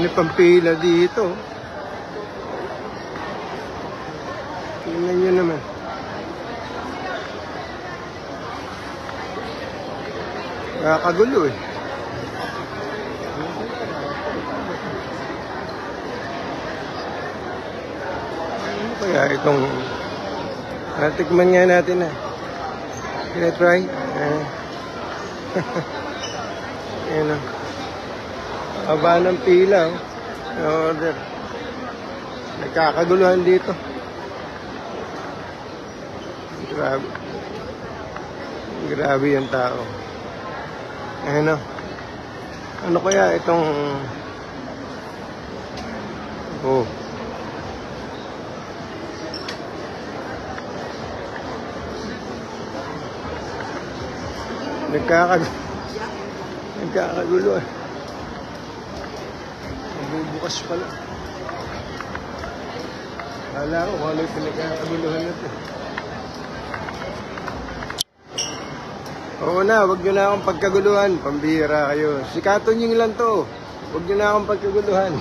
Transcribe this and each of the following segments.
Dami pang pila dito. Tingnan nyo naman. Nakakagulo eh. Ano kaya itong... tikman nga natin na. Can I try? Ayan o. Haba ng pila o. Order. Nagkakaguluhan dito. Grabe. Grabe yung tao. Ayan o. Ano kaya itong... Oh. Nagkakagulo. Bubukas pala. Kala ko kung ano yung pinagkakaguluhan natin. Oo na, wag nyo na akong pagkaguluhan. Pambihira kayo. Sikaton nyo lang to. Wag nyo na akong pagkaguluhan.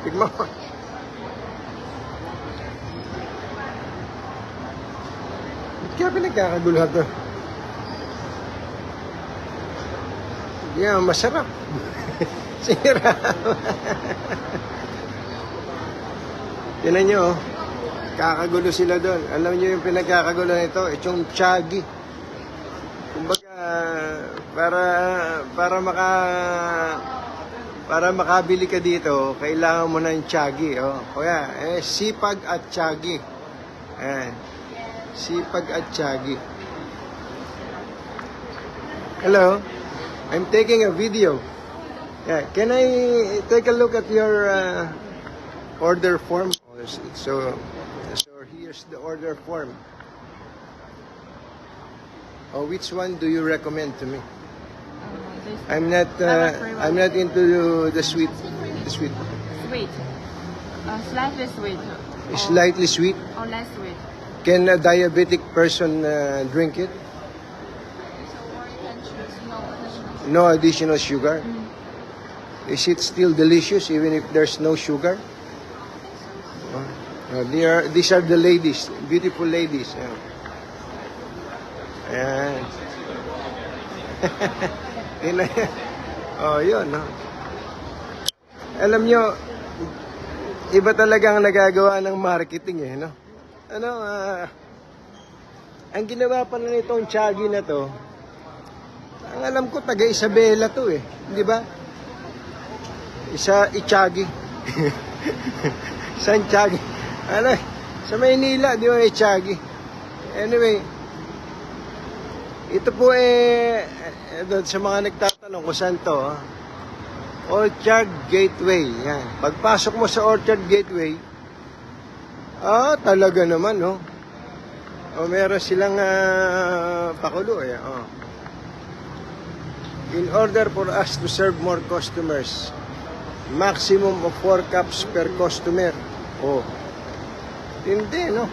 Tignan mo. Kaya pinagkakaguluhan to. Yeah, masarap. Sira. Tinan nyo, kakagulo sila doon. Alam nyo yung pinagkakagulo nito, itong Chagi. Kumbaga, para makabili ka dito, kailangan mo ng Chagi. Oh. Kaya, sipag at Chagi. Sipag at Chagi. Hello? I'm taking a video. Yeah, can I take a look at your order form? So here's the order form. Oh, which one do you recommend to me? I'm not into the sweet. Sweet. Slightly sweet. Slightly sweet. Or less sweet. Can a diabetic person drink it? No additional sugar. Is it still delicious even if there's no sugar? These are the ladies, beautiful ladies. Ayan. Oh, yun. No? Alam nyo, iba talagang nagagawa ng marketing eh, no? Ang ginawa pala nitong Chagi na to, ang alam ko, taga Isabela to eh. Di ba? Ichagi. San Chagi? Sa Maynila, di ba Ichagi? Anyway, ito po sa mga nagtatanong kung saan to, Orchard Gateway. Yan. Pagpasok mo sa Orchard Gateway, talaga naman, no? Meron silang pakulo eh. In order for us to serve more customers, maximum of 4 cups per customer. Hindi, no?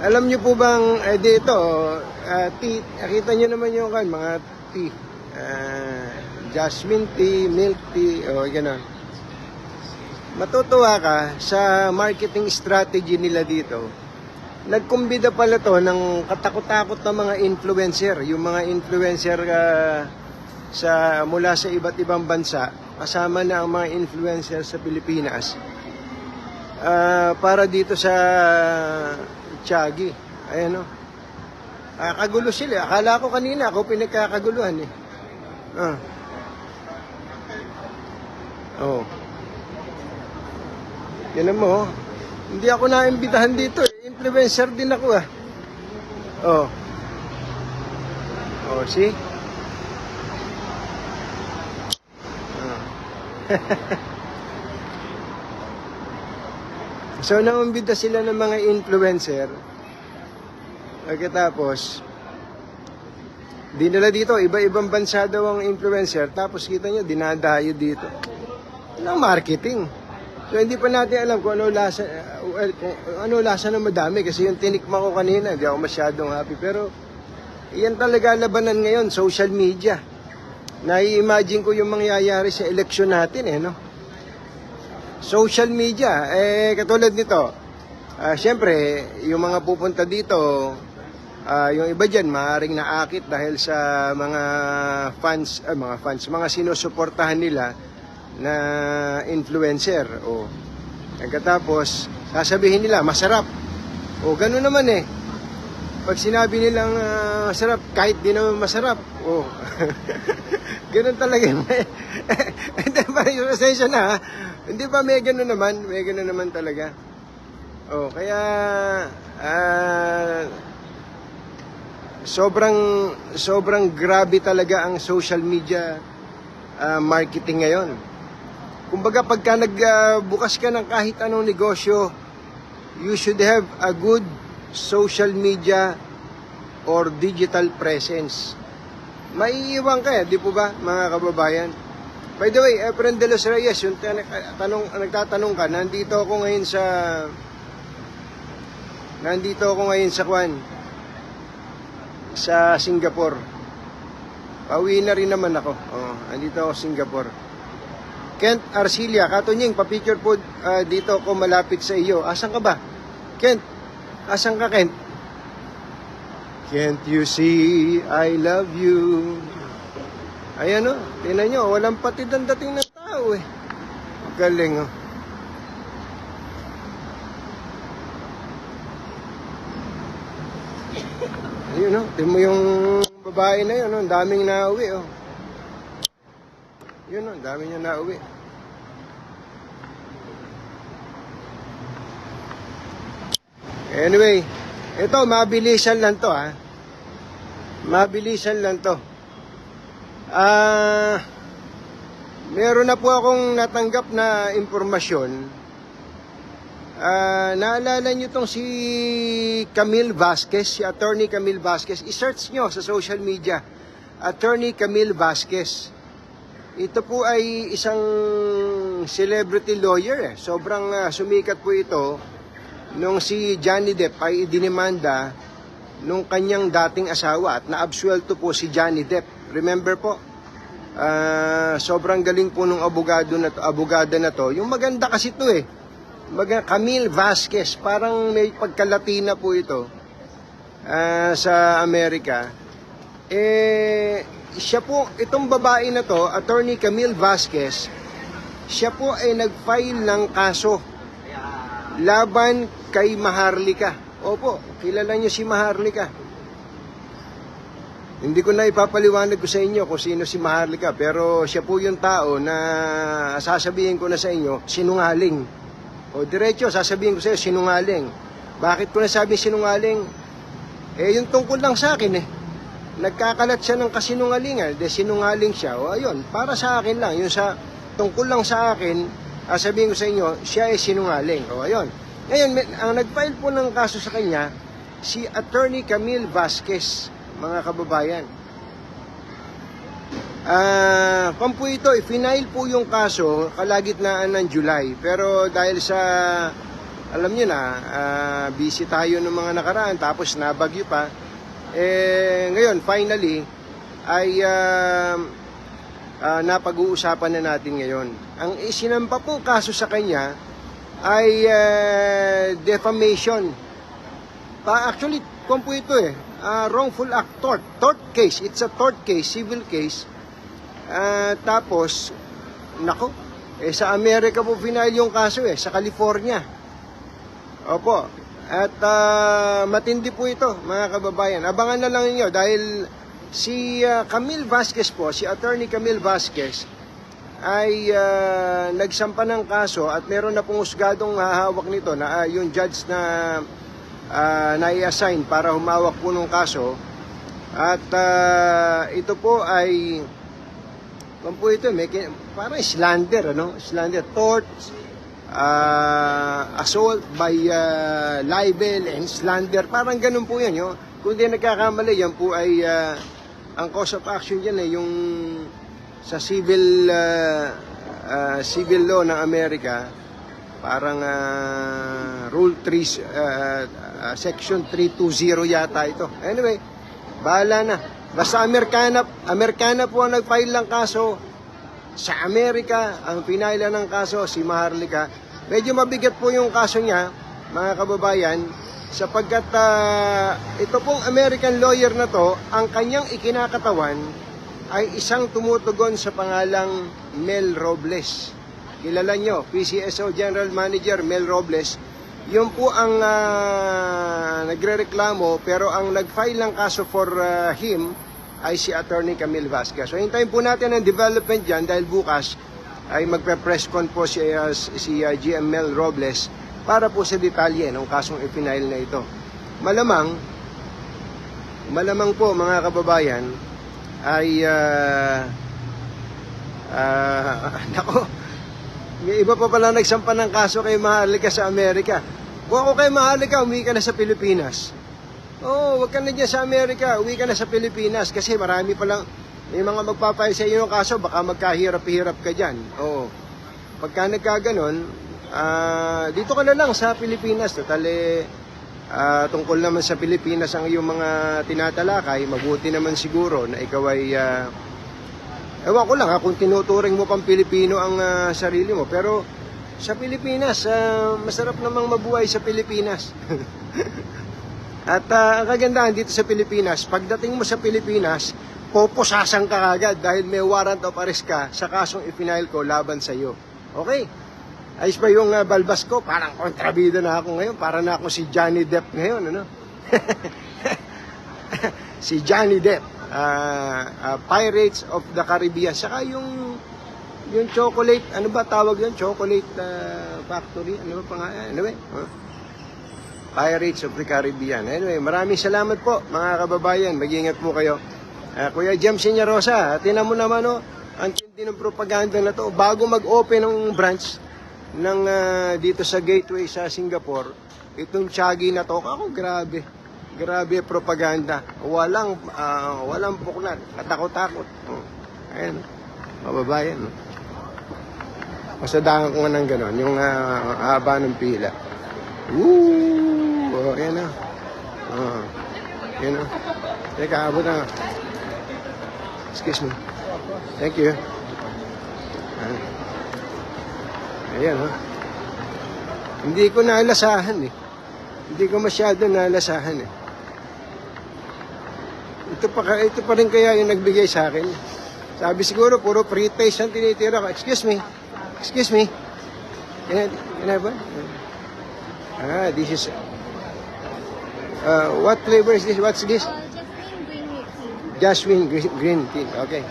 Alam nyo po bang, dito, tea, nakita nyo naman yung mga tea. Jasmine tea, milk tea, gano'n. Matutuwa ka sa marketing strategy nila dito. Nagkumbida pala to ng katakot-takot na mga influencer. Yung mga influencer mula sa iba't ibang bansa, kasama na ang mga influencer sa Pilipinas, para dito sa Chagi. Ayan o. Kagulo sila. Akala ko kanina ako pinagkakaguluhan eh. Yan mo. Hindi ako naimbitahan dito eh. Influencer din ako ah. See? So, naumbita sila ng mga influencer. Pagkatapos, dinala dito, iba-ibang bansa daw ang influencer. Tapos kita nyo, dinadayo dito. Ano marketing? So, hindi pa natin alam kung ano lasa ng madami. Kasi yung tinikman ko kanina, hindi ako masyadong happy. Pero, yan talaga labanan ngayon, social media. nai-imagine ko yung mangyayari sa eleksyon natin no? Social media, katulad nito, syempre, yung mga pupunta dito, yung iba dyan, maaaring naakit dahil sa mga sinusuportahan nila na influencer. Pagkatapos, sasabihin nila, masarap. Gano'n naman Pag sinabi nilang masarap, kahit di naman masarap. Ganun talaga. Hindi pa rin sensation na. Hindi ba may ganun naman? May ganun naman talaga. Kaya sobrang grabe talaga ang social media marketing ngayon. Kumbaga pagka nagbukas ka ng kahit anong negosyo, you should have a good social media or digital presence. Maiiwan ka di po ba mga kababayan? By the way, Efren de los Reyes, yung nagtatanong ka, nandito ako ngayon sa Singapore. Pauwi na rin naman ako. Nandito ako sa Singapore. Kent Arcilia, Katunying, pa-picture po dito ako malapit sa iyo. Asan ka ba? Kent, asan ka, Kent? Can't you see I love you? Ayan tingnan nyo, walang patid ang dating ng tao Galing Ayun tingnan mo yung babae na yun, ang daming nauwi Yun ang daming niya nauwi. Anyway, ito mabilisan lang to Mabilisan lang to. Meron na po akong natanggap na impormasyon. Naalala nyo tong si Camille Vasquez, si Attorney Camille Vasquez. I-search nyo sa social media, Attorney Camille Vasquez. Ito po ay isang celebrity lawyer Sobrang sumikat po ito nung si Johnny Depp ay idinimanda nung kanyang dating asawa at naabsuelto po si Johnny Depp. Remember po? Sobrang galing po nung abogada na to. Yung maganda kasi ito Camille Vasquez, parang may pagka-Latina po ito sa Amerika. Siya po, itong babae na to, Attorney Camille Vasquez, siya po ay nag-file ng kaso laban kay Maharlika. Opo, kilala niyo si Maharlika. Hindi ko na ipapaliwanag ko sa inyo kung sino si Maharlika, pero siya po yung tao na sasabihin ko na sa inyo, sinungaling. Diretso, sasabihin ko sa inyo, sinungaling. Bakit ko nasabi sinungaling? Yung tungkol lang sa akin Nagkakalat siya ng kasinungalingan, sinungaling siya. Ayun, para sa akin lang, yung tungkol lang sa akin, sabihin ko sa inyo, siya ay sinungaling. Ayun. Ngayon, ang nag-file po ng kaso sa kanya, si Attorney Camille Vasquez, mga kababayan. Kung po ito, final po yung kaso, kalagitnaan ng July. Pero dahil sa, alam nyo na, busy tayo ng mga nakaraan, tapos nabagyo pa, ngayon, finally, ay napag-uusapan na natin ngayon. Ang isinampa po kaso sa kanya ay defamation. Actually, kung po ito wrongful act, tort case. It's a tort case, civil case. Tapos, nako, sa Amerika po final yung kaso sa California. Opo. At matindi po ito, mga kababayan. Abangan na lang niyo dahil si Camille Vasquez po, si Attorney Camille Vasquez, ay nagsampa ng kaso at meron na pong husgadong hahawak nito na yung judge na nai-assign para humawak po ng kaso. At ito po ay kung po ito, parang slander, slander, tort, assault by libel and slander, parang ganun po yan kung di nagkakamali, yan po ay ang cause of action yan yung sa civil law ng Amerika, parang rule 3 section 320 yata ito. Anyway, bahala na. Basta Amerikana po ang nag-file ng kaso. Sa Amerika, ang pinaila ng kaso, si Maharlika. Medyo mabigat po yung kaso niya, mga kababayan, sapagkat ito pong American lawyer na to, ang kanyang ikinakatawan ay isang tumutugon sa pangalang Mel Robles. Kilala nyo, PCSO General Manager Mel Robles. Yun po ang nagrereklamo, pero ang nag-file ng kaso for him ay si Attorney Camille Vasquez. So hintayin po natin ang development dyan dahil bukas ay magpe-press con po si GM Mel Robles para po sa detalye ng kasong ipinail na ito. Malamang po mga kababayan ay nako, may iba pa pala nagsampa ng kaso kay Maharlika sa Amerika. Kung ako kay Maharlika, umuwi ka na sa Pilipinas. Oh, wag ka na dyan sa Amerika, uwi ka na sa Pilipinas kasi marami palang, may mga magpapahil sa iyo ng kaso, baka magkahirap-hirap ka dyan. Oo. Pagka nagkaganon, dito ka na lang sa Pilipinas. Total, tungkol naman sa Pilipinas ang iyong mga tinatalakay, mabuti naman siguro na ikaw ay, ewan ko lang kung tinuturing mo pang Pilipino ang sarili mo. Pero sa Pilipinas, masarap namang mabuhay sa Pilipinas. At ang kagandahan dito sa Pilipinas, pagdating mo sa Pilipinas, poposasan ka agad dahil may warrant of arrest ka sa kasong ipinail ko laban sa iyo. Okay? Ayos ba yung balbas ko? Parang kontrabida na ako ngayon. Para na ako si Johnny Depp ngayon, ano? Si Johnny Depp, Pirates of the Caribbean. Saka yung chocolate, ano ba tawag yun? Chocolate Factory, ano ba pa nga? Anyway, Pirates of the Caribbean. Anyway, maraming salamat po mga kababayan. Mag-iingat po kayo. Kuya James Rosa, tinan mo naman ang tindi ng propaganda na to. Bago mag-open ng branch ng dito sa gateway sa Singapore, itong Tiagi na to, ako grabe. Grabe propaganda. Walang puklat. Katakot-takot. Ayan, kababayan. Masadahan ko nga ng gano'n. Yung haba ng pila. Oh, ayan na. Ayan na. Teka, abot na. Excuse me. Thank you. Ayan, Hindi ko nalasahan eh. Hindi ko masyado nalasahan eh. Ito pa rin kaya yung nagbigay sa akin. Sabi siguro, puro pre-taste ang tinitira ko. Excuse me. Excuse me. Yan ba? This is... what flavor is this? What's this? Jasmine green tea. Okay.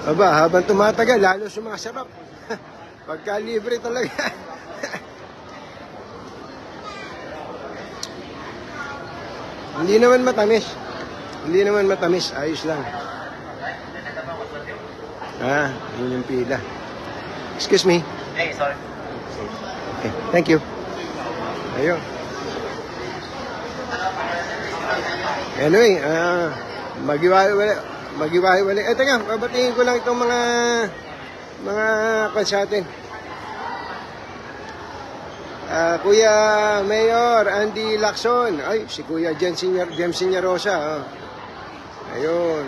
Aba, habang tumatagal, lalo sumasarap. Pagka libre talaga. Hindi naman matamis. Hindi naman matamis. Ayos lang. Yun yung pila. Excuse me. Hey, sorry. Okay, thank you. Ayun. Anyway, magiwahi-wali. Teka, babatingin ko lang itong mga konsatin. Kuya Mayor Andy Lacson. Ay, si Kuya James Rosa. Ayun.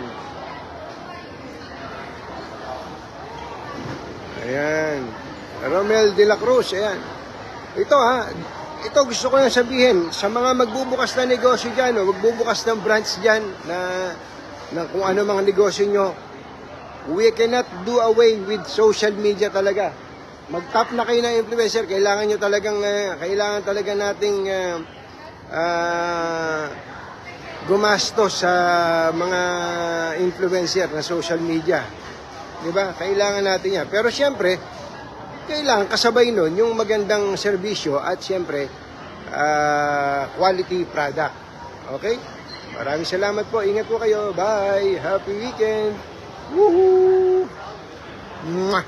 Ayan. Romel de la Cruz. Ayan. Ito gusto ko na sabihin sa mga magbubukas na negosyo dyan, magbubukas ng branch dyan na kung ano mga negosyo nyo. We cannot do away with social media talaga. Mag-top na kayo ng influencer. Kailangan talaga nating gumastos sa mga influencer na social media. Diba? Kailangan natin yan. Pero siyempre, kailangan kasabay nun yung magandang serbisyo at siyempre, quality product. Okay? Maraming salamat po. Ingat po kayo. Bye! Happy weekend! Woohoo! Mwah!